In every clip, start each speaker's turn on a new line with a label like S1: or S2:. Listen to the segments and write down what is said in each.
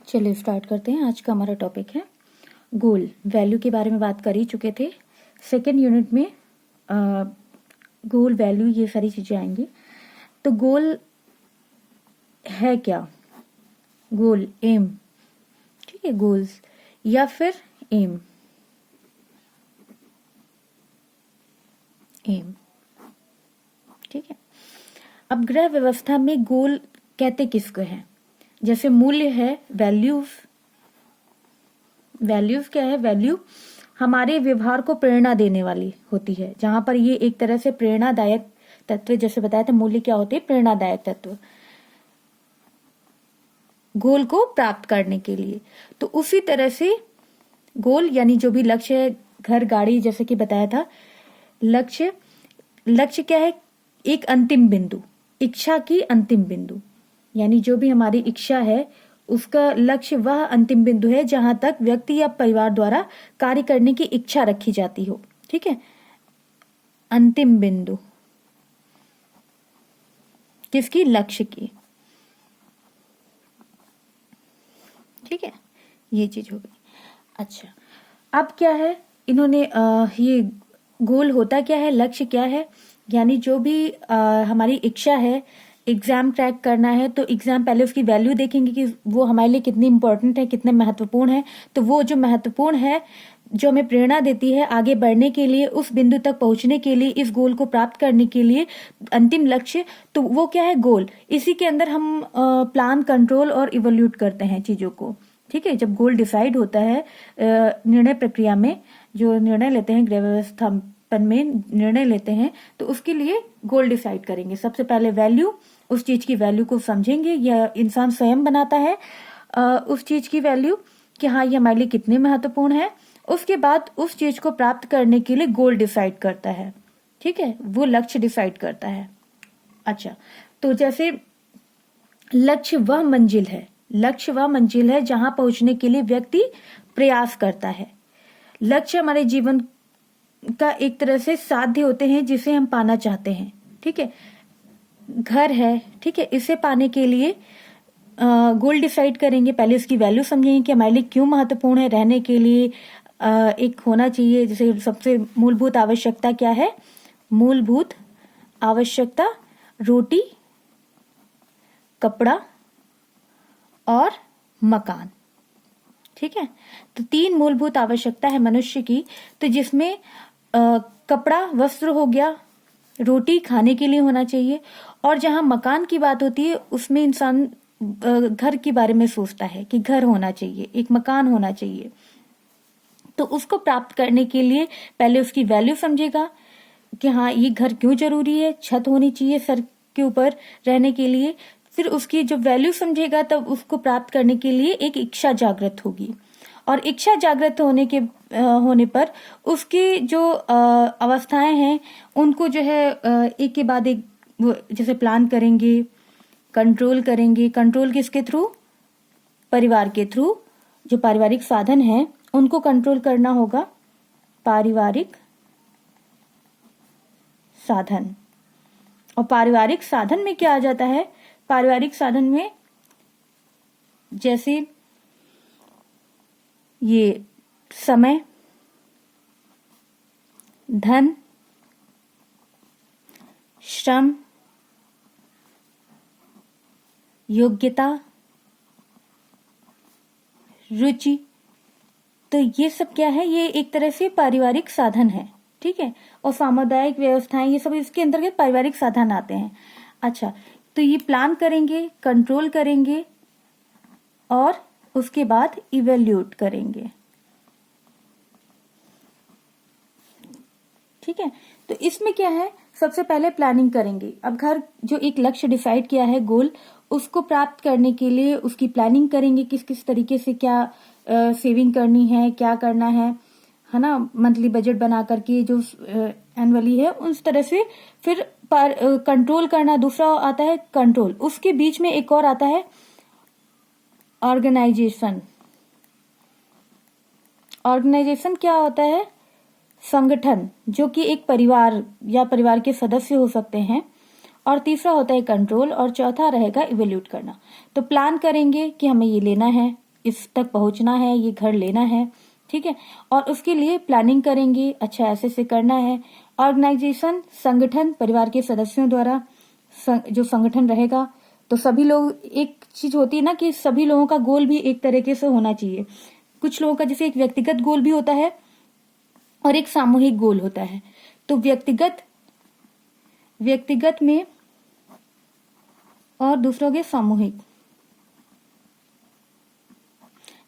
S1: चलिए स्टार्ट करते हैं। आज का हमारा टॉपिक है गोल। वैल्यू के बारे में बात कर ही चुके थे। सेकेंड यूनिट में गोल, वैल्यू, ये सारी चीजें आएंगी। तो गोल है क्या? गोल, एम, ठीक है, गोल्स या फिर एम। एम, ठीक है। अब ग्रह व्यवस्था में गोल कहते किसको है? जैसे मूल्य है, वैल्यूज। वैल्यूज क्या है? वैल्यू हमारे व्यवहार को प्रेरणा देने वाली होती है, जहां पर ये एक तरह से प्रेरणादायक तत्व, जैसे बताया था मूल्य क्या होते हैं, प्रेरणादायक तत्व गोल को प्राप्त करने के लिए। तो उसी तरह से गोल यानी जो भी लक्ष्य है, घर, गाड़ी, जैसे कि बताया था, लक्ष्य क्या है? एक अंतिम बिंदु, इच्छा की अंतिम बिंदु, यानी जो भी हमारी इच्छा है उसका लक्ष्य वह अंतिम बिंदु है जहां तक व्यक्ति या परिवार द्वारा कार्य करने की इच्छा रखी जाती हो। ठीक है, अंतिम बिंदु किसकी? लक्ष्य की। ठीक है, ये चीज हो गई। अच्छा, अब क्या है, इन्होंने ये गोल होता क्या है, लक्ष्य क्या है? यानी जो भी हमारी इच्छा है, एग्जाम क्रैक करना है, तो एग्जाम पहले उसकी वैल्यू देखेंगे कि वो हमारे लिए कितनी इंपॉर्टेंट है, कितने महत्वपूर्ण है। तो वो जो महत्वपूर्ण है, जो हमें प्रेरणा देती है आगे बढ़ने के लिए, उस बिंदु तक पहुंचने के लिए, इस गोल को प्राप्त करने के लिए, अंतिम लक्ष्य, तो वो क्या है? गोल। इसी के अंदर हम प्लान, कंट्रोल और इवोल्यूट करते हैं चीजों को। ठीक है, जब गोल डिसाइड होता है निर्णय प्रक्रिया में, जो निर्णय लेते हैं, गृह व्यवस्थापन में निर्णय लेते हैं, तो उसके लिए गोल डिसाइड करेंगे। सबसे पहले वैल्यू, उस चीज की वैल्यू को समझेंगे, या इंसान स्वयं बनाता है उस चीज की वैल्यू कि हाँ ये हमारे लिए कितनी महत्वपूर्ण है। उसके बाद उस चीज को प्राप्त करने के लिए गोल डिसाइड करता है। ठीक है, वो लक्ष्य डिसाइड करता है। अच्छा, तो जैसे लक्ष्य वह मंजिल है, लक्ष्य वह मंजिल है जहां पहुंचने के लिए व्यक्ति प्रयास करता है। लक्ष्य हमारे जीवन का एक तरह से साध्य होते हैं जिसे हम पाना चाहते हैं। ठीक है, घर है, ठीक है, इसे पाने के लिए गोल डिसाइड करेंगे। पहले उसकी वैल्यू समझेंगे कि हमारे लिए क्यों महत्वपूर्ण है। रहने के लिए एक होना चाहिए, जैसे सबसे मूलभूत आवश्यकता क्या है? मूलभूत आवश्यकता रोटी, कपड़ा और मकान। ठीक है, तो 3 मूलभूत आवश्यकता है मनुष्य की। तो जिसमें कपड़ा, वस्त्र हो गया, रोटी खाने के लिए होना चाहिए, और जहां मकान की बात होती है उसमें इंसान घर के बारे में सोचता है कि घर होना चाहिए, एक मकान होना चाहिए। तो उसको प्राप्त करने के लिए पहले उसकी वैल्यू समझेगा कि हाँ ये घर क्यों जरूरी है, छत होनी चाहिए सर के ऊपर रहने के लिए। फिर उसकी जो वैल्यू समझेगा, तब उसको प्राप्त करने के लिए एक इच्छा जागृत होगी, और इच्छा जागृत होने पर उसकी जो अवस्थाएं हैं उनको जो है एक के बाद एक जैसे प्लान करेंगे, कंट्रोल करेंगे। कंट्रोल किसके थ्रू? परिवार के थ्रू। जो पारिवारिक साधन है उनको कंट्रोल करना होगा, पारिवारिक साधन। और पारिवारिक साधन में क्या आ जाता है? पारिवारिक साधन में जैसे ये समय, धन, श्रम, योग्यता, रुचि, तो ये सब क्या है? ये एक तरह से पारिवारिक साधन है। ठीक है, और सामुदायिक व्यवस्थाएं, ये सब इसके अंतर्गत पारिवारिक साधन आते हैं। अच्छा, तो ये प्लान करेंगे, कंट्रोल करेंगे और उसके बाद इवेल्यूट करेंगे। ठीक है, तो इसमें क्या है? सबसे पहले प्लानिंग करेंगे। अब घर, जो एक लक्ष्य डिसाइड किया है, गोल, उसको प्राप्त करने के लिए उसकी प्लानिंग करेंगे, किस किस तरीके से क्या सेविंग करनी है, क्या करना है ना, मंथली बजट बना करके जो एनुअली है उस तरह से। फिर कंट्रोल करना, दूसरा आता है कंट्रोल। उसके बीच में एक और आता है ऑर्गेनाइजेशन। ऑर्गेनाइजेशन क्या होता है? संगठन, जो कि एक परिवार या परिवार के सदस्य हो सकते हैं। और तीसरा होता है कंट्रोल, और चौथा रहेगा इवेल्यूट करना। तो प्लान करेंगे कि हमें ये लेना है, इस तक पहुंचना है, ये घर लेना है, ठीक है। और उसके लिए प्लानिंग करेंगे, अच्छा ऐसे से करना है। ऑर्गेनाइजेशन, संगठन, परिवार के सदस्यों द्वारा जो संगठन रहेगा, तो सभी लोग, एक चीज होती है ना कि सभी लोगों का गोल भी एक तरीके से होना चाहिए। कुछ लोगों का जैसे एक व्यक्तिगत गोल भी होता है और एक सामूहिक गोल होता है। तो व्यक्तिगत में और दूसरों के सामूहिक।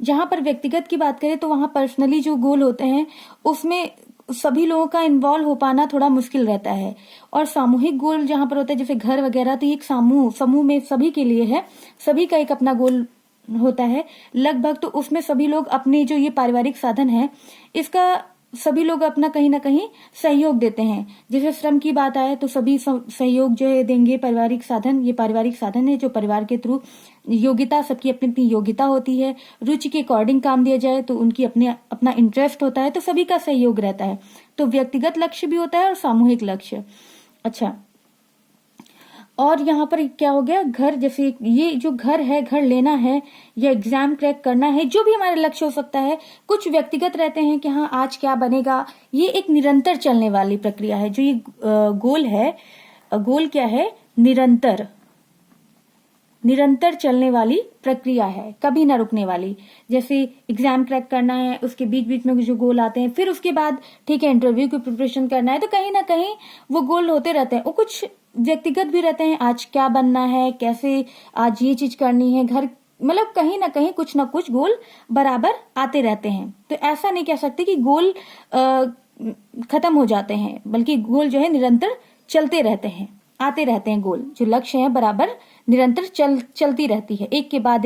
S1: जहां पर व्यक्तिगत की बात करें तो वहां पर्सनली जो गोल होते हैं उसमें सभी लोगों का इन्वॉल्व हो पाना थोड़ा मुश्किल रहता है। और सामूहिक गोल जहां पर होता है जैसे घर वगैरह, तो एक समूह में सभी के लिए है, सभी का एक अपना गोल होता है लगभग। तो उसमें सभी लोग अपने जो ये पारिवारिक साधन है इसका सभी लोग अपना कहीं ना कहीं सहयोग देते हैं। जैसे श्रम की बात आए तो सभी सहयोग जो है देंगे। पारिवारिक साधन, ये पारिवारिक साधन है जो परिवार के थ्रू, योग्यता, सबकी अपनी अपनी योग्यता होती है, रुचि के अकॉर्डिंग काम दिया जाए तो उनकी अपना इंटरेस्ट होता है, तो सभी का सहयोग रहता है। तो व्यक्तिगत लक्ष्य भी होता है और सामूहिक लक्ष्य। अच्छा, और यहाँ पर क्या हो गया, घर, जैसे ये जो घर है, घर लेना है या एग्जाम क्रैक करना है, जो भी हमारे लक्ष्य हो सकता है। कुछ व्यक्तिगत रहते हैं कि हाँ आज क्या बनेगा, ये एक निरंतर चलने वाली प्रक्रिया है। जो ये गोल है, गोल क्या है, निरंतर चलने वाली प्रक्रिया है, कभी ना रुकने वाली। जैसे एग्जाम क्रैक करना है, उसके बीच बीच में जो गोल आते हैं, फिर उसके बाद ठीक है इंटरव्यू की प्रिपरेशन करना है, तो कहीं ना कहीं वो गोल होते रहते हैं। वो कुछ व्यक्तिगत भी रहते हैं, आज क्या बनना है, कैसे आज ये चीज करनी है, घर, मतलब कहीं ना कहीं कुछ ना कुछ गोल बराबर आते रहते हैं। तो ऐसा नहीं कह सकते कि गोल खत्म हो जाते हैं, बल्कि गोल जो है निरंतर चलते रहते हैं, आते रहते हैं। गोल जो लक्ष्य है बराबर निरंतर चलती रहती है, एक के बाद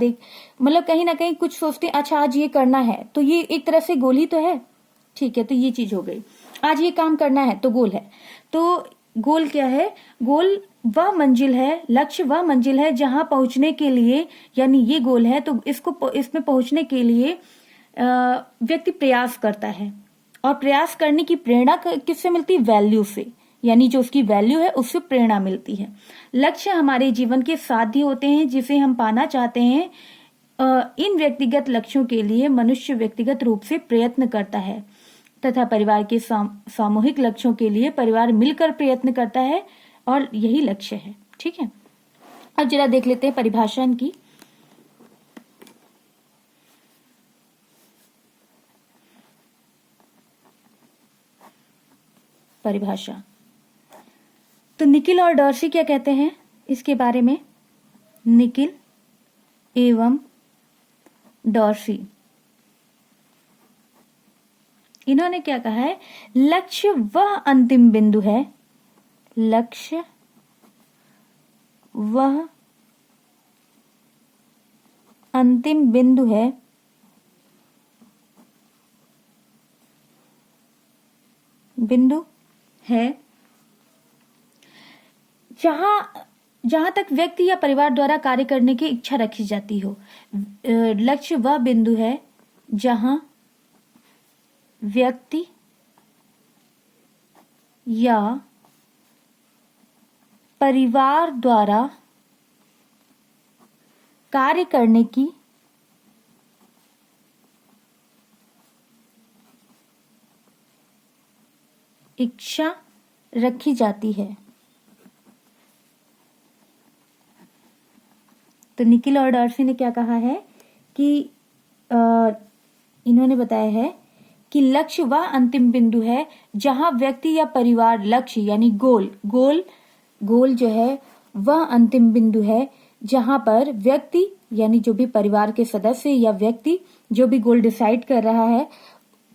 S1: एक। मतलब कहीं ना कहीं कुछ सोचते हैं अच्छा आज ये करना है, तो ये एक तरह से गोल ही तो है, ठीक है। तो ये चीज हो गई, आज ये काम करना है तो गोल है। तो गोल क्या है, गोल वह मंजिल है, लक्ष्य वह मंजिल है जहां पहुंचने के लिए, यानी ये गोल है तो इसमें पहुंचने के लिए व्यक्ति प्रयास करता है। और प्रयास करने की प्रेरणा किससे मिलती है, वैल्यू से, यानी जो उसकी वैल्यू है उससे प्रेरणा मिलती है। लक्ष्य हमारे जीवन के साध्य होते हैं जिसे हम पाना चाहते हैं। इन व्यक्तिगत लक्ष्यों के लिए मनुष्य व्यक्तिगत रूप से प्रयत्न करता है तथा परिवार के सामूहिक लक्ष्यों के लिए परिवार मिलकर प्रयत्न करता है, और यही लक्ष्य है, ठीक है। अब जरा देख लेते हैं परिभाषा इनकी। परिभाषा तो निकिल और डॉर्सी क्या कहते हैं इसके बारे में, निकिल एवं डॉर्सी, इन्होंने क्या कहा है, लक्ष्य वह अंतिम बिंदु है, लक्ष्य वह अंतिम बिंदु है जहां तक व्यक्ति या परिवार द्वारा कार्य करने की इच्छा रखी जाती हो। लक्ष्य वह बिंदु है जहां व्यक्ति या परिवार द्वारा कार्य करने की इच्छा रखी जाती है। तो निकिल और डॉर्सी ने क्या कहा है कि इन्होंने बताया है कि लक्ष्य वह अंतिम बिंदु है जहां व्यक्ति या परिवार, लक्ष्य यानी गोल जो है वह अंतिम बिंदु है जहां पर व्यक्ति यानी जो भी परिवार के सदस्य या व्यक्ति जो भी गोल डिसाइड कर रहा है,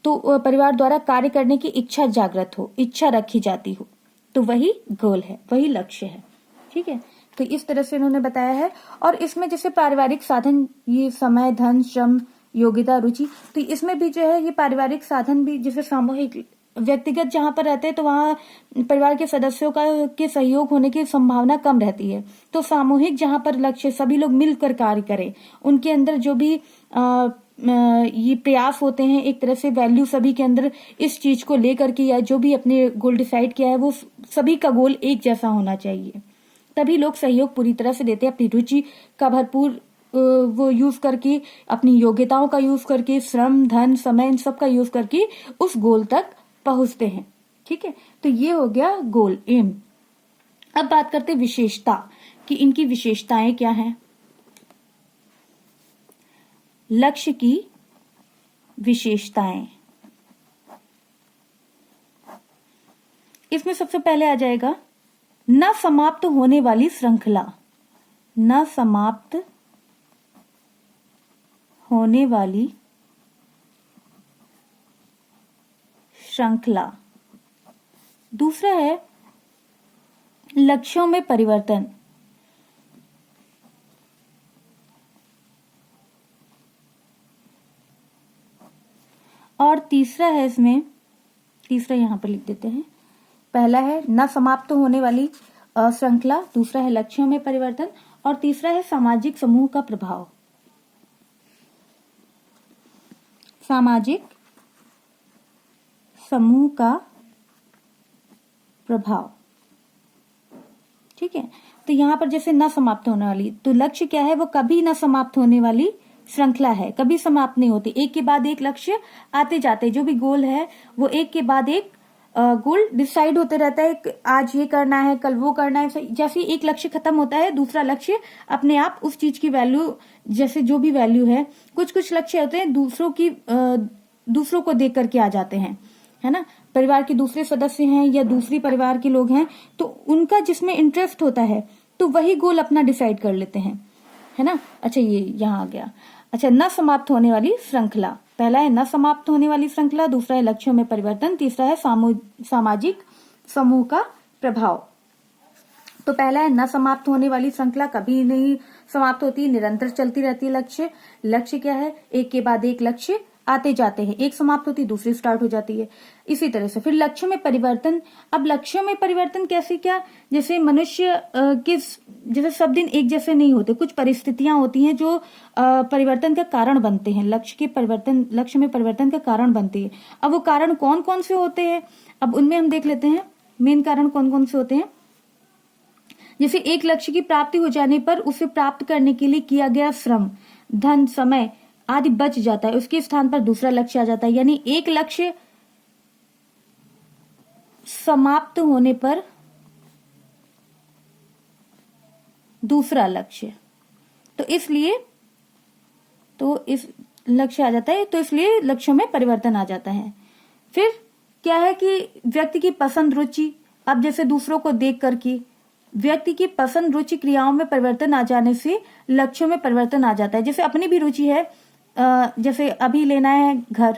S1: तो परिवार द्वारा कार्य करने की इच्छा जागृत हो, इच्छा रखी जाती हो, तो वही गोल है, वही लक्ष्य है, ठीक है। तो इस तरह से उन्होंने बताया है। और इसमें जैसे पारिवारिक साधन, ये समय, धन, श्रम, योग्यता, रुचि, तो इसमें भी जो है ये पारिवारिक साधन भी, जैसे सामूहिक, व्यक्तिगत जहां पर रहते हैं तो वहां परिवार के सदस्यों के सहयोग होने की संभावना कम रहती है। तो सामूहिक जहां पर लक्ष्य सभी लोग मिलकर कार्य करें, उनके अंदर जो भी ये प्रयास होते हैं, एक तरह से वैल्यू सभी के अंदर इस चीज को लेकर के, या जो भी अपने गोल डिसाइड किया है वो सभी का गोल एक जैसा होना चाहिए, तभी लोग सहयोग पूरी तरह से देते हैं, अपनी रुचि का भरपूर वो यूज करके, अपनी योग्यताओं का यूज करके, श्रम, धन, समय, इन सब का यूज करके उस गोल तक पहुंचते हैं। ठीक है, तो ये हो गया गोल, एम। अब बात करते हैं विशेषता, कि इनकी विशेषताएं क्या हैं। लक्ष्य की विशेषताएं, इसमें सबसे पहले आ जाएगा न समाप्त होने वाली श्रृंखला। न समाप्त होने वाली श्रृंखला। दूसरा है लक्ष्यों में परिवर्तन। और तीसरा है इसमें, तीसरा यहां पर लिख देते हैं। पहला है न समाप्त होने वाली श्रृंखला, दूसरा है लक्ष्यों में परिवर्तन, और तीसरा है सामाजिक समूह का प्रभाव। सामाजिक समूह का प्रभाव। ठीक है, तो यहां पर जैसे न समाप्त होने वाली, तो लक्ष्य क्या है, वो कभी न समाप्त होने वाली श्रृंखला है, कभी समाप्त नहीं होती, एक के बाद एक लक्ष्य आते जाते, जो भी गोल है वो एक के बाद एक गोल डिसाइड होते रहता है। आज ये करना है, कल वो करना है, जैसे एक लक्ष्य खत्म होता है दूसरा लक्ष्य अपने आप उस चीज की वैल्यू, जैसे जो भी वैल्यू है, कुछ कुछ लक्ष्य होते हैं दूसरों को देख करके आ जाते हैं, है ना। परिवार के दूसरे सदस्य हैं या दूसरी परिवार के लोग हैं, तो उनका जिसमें इंटरेस्ट होता है तो वही गोल अपना डिसाइड कर लेते हैं, है ना। अच्छा, ये यहां आ गया। अच्छा, न समाप्त होने वाली श्रृंखला, पहला है न समाप्त होने वाली श्रृंखला, दूसरा है लक्ष्यों में परिवर्तन, तीसरा है सामाजिक समूह का प्रभाव। तो पहला है न समाप्त होने वाली श्रृंखला, कभी नहीं समाप्त होती, निरंतर चलती रहती है। लक्ष्य क्या है, एक के बाद एक लक्ष्य आते जाते हैं, एक समाप्त होती दूसरी स्टार्ट हो जाती है, इसी तरह से। फिर लक्ष्यों में परिवर्तन। अब लक्ष्यों में परिवर्तन कैसे, क्या, जैसे मनुष्य के जैसे सब दिन एक जैसे नहीं होते, कुछ परिस्थितियां होती हैं जो परिवर्तन का कारण बनते हैं, लक्ष्य में परिवर्तन का कारण बनती है। अब वो कारण कौन कौन से होते हैं, अब उनमें हम देख लेते हैं मेन कारण कौन कौन से होते हैं। जैसे एक लक्ष्य की प्राप्ति हो जाने पर उसे प्राप्त करने के लिए किया गया श्रम, धन, समय आदि बच जाता है, उसके स्थान पर दूसरा लक्ष्य आ जाता है। यानी एक लक्ष्य समाप्त होने पर दूसरा लक्ष्य, तो इस लक्ष्य आ जाता है, तो इसलिए लक्ष्यों में परिवर्तन आ जाता है। फिर क्या है कि व्यक्ति की पसंद रुचि, अब जैसे दूसरों को देख करके व्यक्ति की पसंद रुचि क्रियाओं में परिवर्तन आ जाने से लक्ष्यों में परिवर्तन आ जाता है। जैसे अपनी भी रुचि है, जैसे अभी लेना है घर,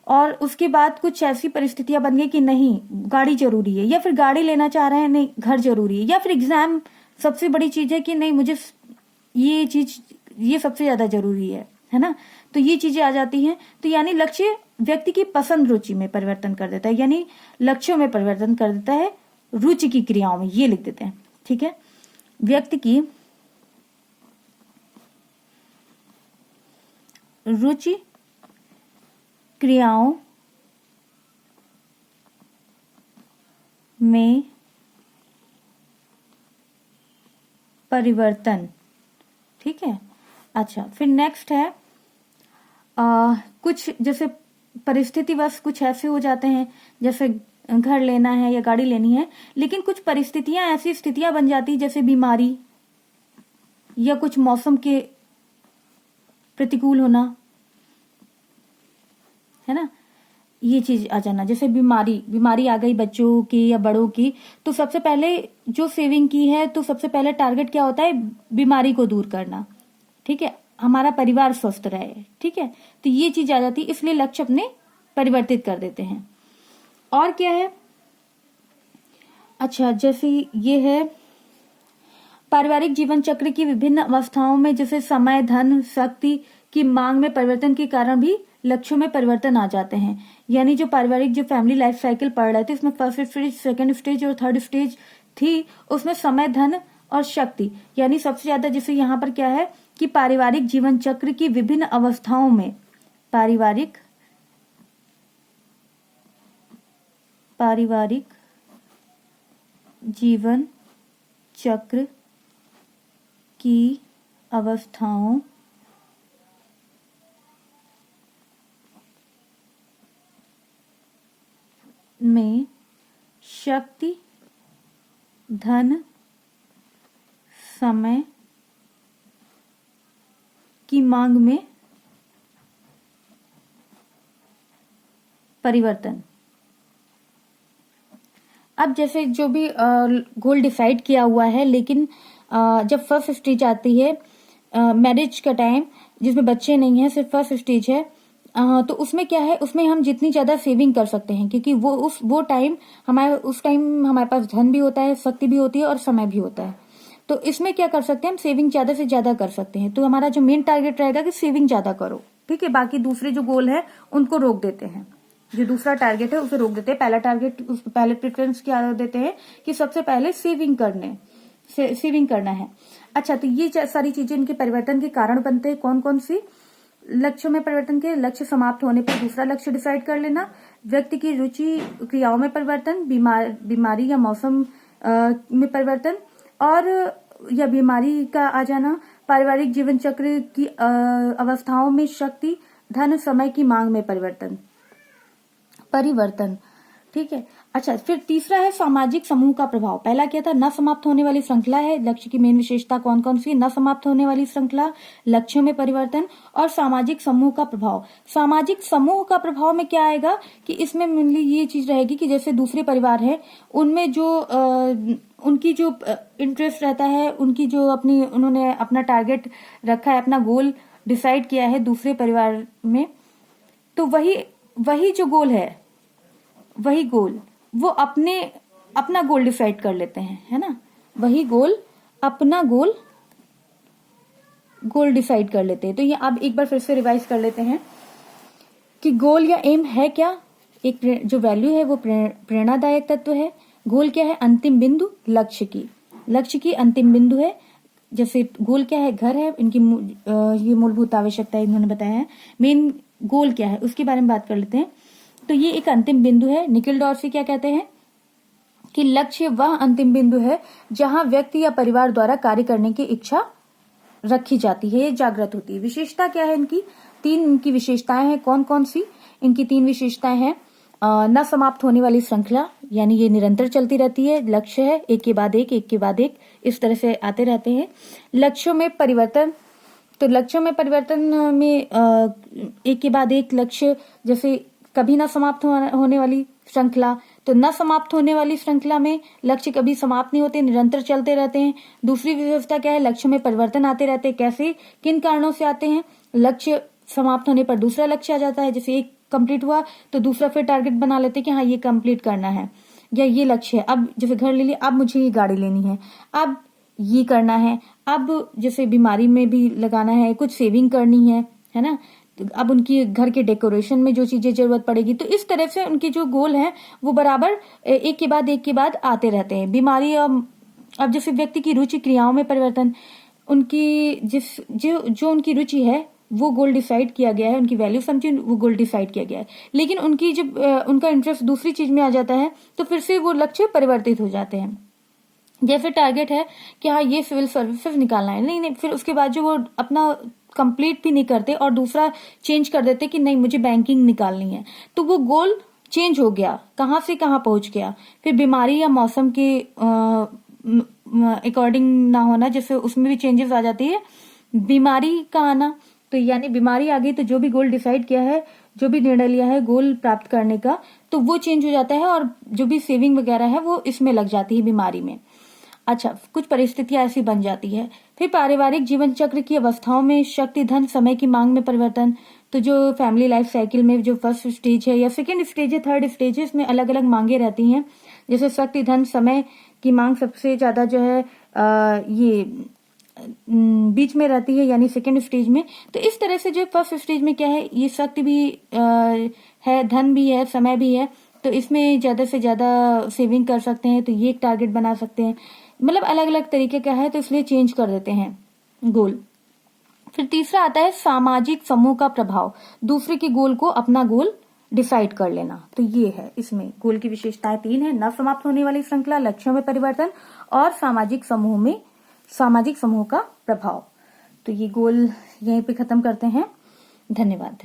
S1: और उसके बाद कुछ ऐसी परिस्थितियां बन गई कि नहीं गाड़ी जरूरी है, या फिर गाड़ी लेना चाह रहे हैं, नहीं घर जरूरी है, या फिर एग्जाम सबसे बड़ी चीज है कि नहीं मुझे ये सबसे ज्यादा जरूरी है ना। तो ये चीजें आ जाती हैं, तो यानी लक्ष्य व्यक्ति की पसंद रुचि में परिवर्तन कर देता है, यानी लक्ष्यों में परिवर्तन कर देता है, रुचि की क्रियाओं में, ये लिख देते हैं। ठीक है, व्यक्ति की रुचि क्रियाओं में परिवर्तन। ठीक है, अच्छा, फिर नेक्स्ट है कुछ जैसे परिस्थितिवश कुछ ऐसे हो जाते हैं, जैसे घर लेना है या गाड़ी लेनी है, लेकिन कुछ परिस्थितियां, ऐसी स्थितियां बन जाती जैसे बीमारी या कुछ मौसम के प्रतिकूल होना, है ना, ये चीज आ जाना। जैसे बीमारी आ गई बच्चों की या बड़ों की, तो सबसे पहले जो सेविंग की है, तो सबसे पहले टारगेट क्या होता है, बीमारी को दूर करना। ठीक है, हमारा परिवार स्वस्थ रहे। ठीक है, तो ये चीज आ जाती है, इसलिए लक्ष्य अपने परिवर्तित कर देते हैं। और क्या है, अच्छा, जैसे ये है पारिवारिक जीवन चक्र की विभिन्न अवस्थाओं में, जैसे समय, धन, शक्ति की मांग में परिवर्तन के कारण भी लक्ष्यों में परिवर्तन आ जाते हैं। यानी जो पारिवारिक जो फैमिली लाइफ साइकिल पढ़ रहे थे, इसमें फर्स्ट स्टेज, सेकंड स्टेज और थर्ड स्टेज थी, उसमें समय, धन और शक्ति, यानी सबसे ज्यादा जैसे यहाँ पर क्या है कि पारिवारिक जीवन चक्र की विभिन्न अवस्थाओं में, पारिवारिक जीवन चक्र की अवस्थाओं में शक्ति, धन, समय की मांग में परिवर्तन। अब जैसे जो भी गोल डिसाइड किया हुआ है, लेकिन जब फर्स्ट स्टेज आती है मैरिज का टाइम, जिसमें बच्चे नहीं है, सिर्फ फर्स्ट स्टेज है, तो उसमें क्या है, उसमें हम जितनी ज्यादा सेविंग कर सकते हैं, क्योंकि वो टाइम हमारे पास धन भी होता है, शक्ति भी होती है और समय भी होता है। तो इसमें क्या कर सकते हैं, हम सेविंग ज्यादा से ज्यादा कर सकते हैं। तो हमारा जो मेन टारगेट रहेगा कि सेविंग ज्यादा करो, ठीक है। बाकी दूसरे जो गोल है उनको रोक देते हैं, जो दूसरा टारगेट है उसे रोक देते हैं। पहले प्रेफरेंस क्या देते हैं कि सबसे पहले सेविंग करना है। अच्छा, तो ये सारी चीजें इनके परिवर्तन के कारण बनते हैं। कौन कौन सी? लक्ष्यों में परिवर्तन के लक्ष्य समाप्त होने पर दूसरा लक्ष्य डिसाइड कर लेना, व्यक्ति की रुचि क्रियाओं में परिवर्तन, बीमारी या मौसम में परिवर्तन, और या बीमारी का आ जाना, पारिवारिक जीवन चक्र की अवस्थाओं में शक्ति, धन, समय की मांग में परिवर्तन। ठीक है। अच्छा, फिर तीसरा है सामाजिक समूह का प्रभाव। पहला क्या था? न समाप्त होने वाली श्रृंखला है। लक्ष्य की मेन विशेषता कौन कौन सी? न समाप्त होने वाली श्रृंखला, लक्ष्यों में परिवर्तन और सामाजिक समूह का प्रभाव। सामाजिक समूह का प्रभाव में क्या आएगा कि इसमें मेनली ये चीज रहेगी कि जैसे दूसरे परिवार है, उनमें जो उनकी जो इंटरेस्ट रहता है, उनकी जो उन्होंने अपना टारगेट रखा है, अपना गोल डिसाइड किया है दूसरे परिवार में, तो वही जो गोल है, वही गोल वो अपना गोल डिसाइड कर लेते हैं, है ना। वही गोल अपना गोल डिसाइड कर लेते हैं। तो ये आप एक बार फिर से रिवाइज कर लेते हैं कि गोल या एम है क्या। एक जो वैल्यू है वो प्रेरणादायक तत्व है। गोल क्या है? अंतिम बिंदु, लक्ष्य की अंतिम बिंदु है। जैसे गोल क्या है? घर है, इनकी ये मूलभूत आवश्यकता इन्होंने बताया है। मेन गोल क्या है उसके बारे में बात कर लेते हैं। तो ये एक अंतिम बिंदु है। निखिल डॉर्सी क्या कहते हैं कि लक्ष्य वह अंतिम बिंदु है जहां व्यक्ति या परिवार द्वारा कार्य करने की इच्छा रखी जाती है, ये जागृत होती है। विशेषता क्या है इनकी? 3 इनकी विशेषताएं हैं। कौन कौन सी? इनकी 3 विशेषताएं हैं। न समाप्त होने वाली श्रृंखला, यानी ये निरंतर चलती रहती है। लक्ष्य है एक के बाद एक इस तरह से आते रहते हैं। लक्ष्यों में परिवर्तन, तो लक्ष्यों में परिवर्तन में एक के बाद एक लक्ष्य, जैसे कभी ना समाप्त होने वाली श्रृंखला, तो न समाप्त होने वाली श्रृंखला में लक्ष्य कभी समाप्त नहीं होते, निरंतर चलते रहते हैं। दूसरी विशेषता क्या है? लक्ष्य में परिवर्तन आते रहते हैं। कैसे, किन कारणों से आते हैं? लक्ष्य समाप्त होने पर दूसरा लक्ष्य आ जाता है। जैसे एक कंप्लीट हुआ तो दूसरा फिर टारगेट बना लेते हैं कि हाँ ये कंप्लीट करना है, या ये लक्ष्य है। अब जैसे घर ले लिया, अब मुझे ये गाड़ी लेनी है, अब ये करना है। अब जैसे बीमारी में भी लगाना है, कुछ सेविंग करनी है ना। तो अब उनकी घर के डेकोरेशन में जो चीजें जरूरत पड़ेगी, तो इस तरह से उनके जो गोल हैं वो बराबर एक के बाद आते रहते हैं। बीमारी, अब जैसे व्यक्ति की रुचि क्रियाओं में परिवर्तन, उनकी जो उनकी रुचि है वो गोल डिसाइड किया गया है, उनकी वैल्यू समझी, वो गोल डिसाइड किया गया है। लेकिन उनकी जब उनका इंटरेस्ट दूसरी चीज में आ जाता है तो फिर से वो लक्ष्य परिवर्तित हो जाते हैं। जैसे टारगेट है कि हाँ ये सिविल सर्विसेज निकालना है, नहीं, फिर उसके बाद जो वो अपना कंप्लीट भी नहीं करते और दूसरा चेंज कर देते कि नहीं मुझे बैंकिंग निकालनी है, तो वो गोल चेंज हो गया, कहां से कहां पहुंच गया। फिर बीमारी या मौसम के अकॉर्डिंग ना होना, जैसे उसमें भी चेंजेस आ जाती है। बीमारी का आना, तो यानी बीमारी आ गई तो जो भी गोल डिसाइड किया है, जो भी निर्णय लिया है गोल प्राप्त करने का, तो वो चेंज हो जाता है और जो भी सेविंग वगैरह है वो इसमें लग जाती है बीमारी में। अच्छा, कुछ परिस्थितियां ऐसी बन जाती है। फिर पारिवारिक जीवन चक्र की अवस्थाओं में शक्ति, धन, समय की मांग में परिवर्तन, तो जो फैमिली लाइफ साइकिल में जो फर्स्ट स्टेज है या सेकेंड स्टेज है, थर्ड स्टेज है, इसमें अलग अलग मांगे रहती हैं। जैसे शक्ति, धन, समय की मांग सबसे ज्यादा जो है ये बीच में रहती है, यानी सेकेंड स्टेज में। तो इस तरह से जो फर्स्ट स्टेज में क्या है, ये शक्ति भी है, धन भी है, समय भी है, तो इसमें ज्यादा से ज्यादा सेविंग कर सकते हैं, तो ये एक टारगेट बना सकते हैं। मतलब अलग अलग तरीके का है, तो इसलिए चेंज कर देते हैं गोल। फिर तीसरा आता है सामाजिक समूह का प्रभाव, दूसरे के गोल को अपना गोल डिसाइड कर लेना। तो ये है, इसमें गोल की विशेषताएं 3 है। न समाप्त होने वाली श्रृंखला, लक्ष्यों में परिवर्तन और सामाजिक समूह का प्रभाव। तो ये गोल यहीं पे खत्म करते हैं। धन्यवाद।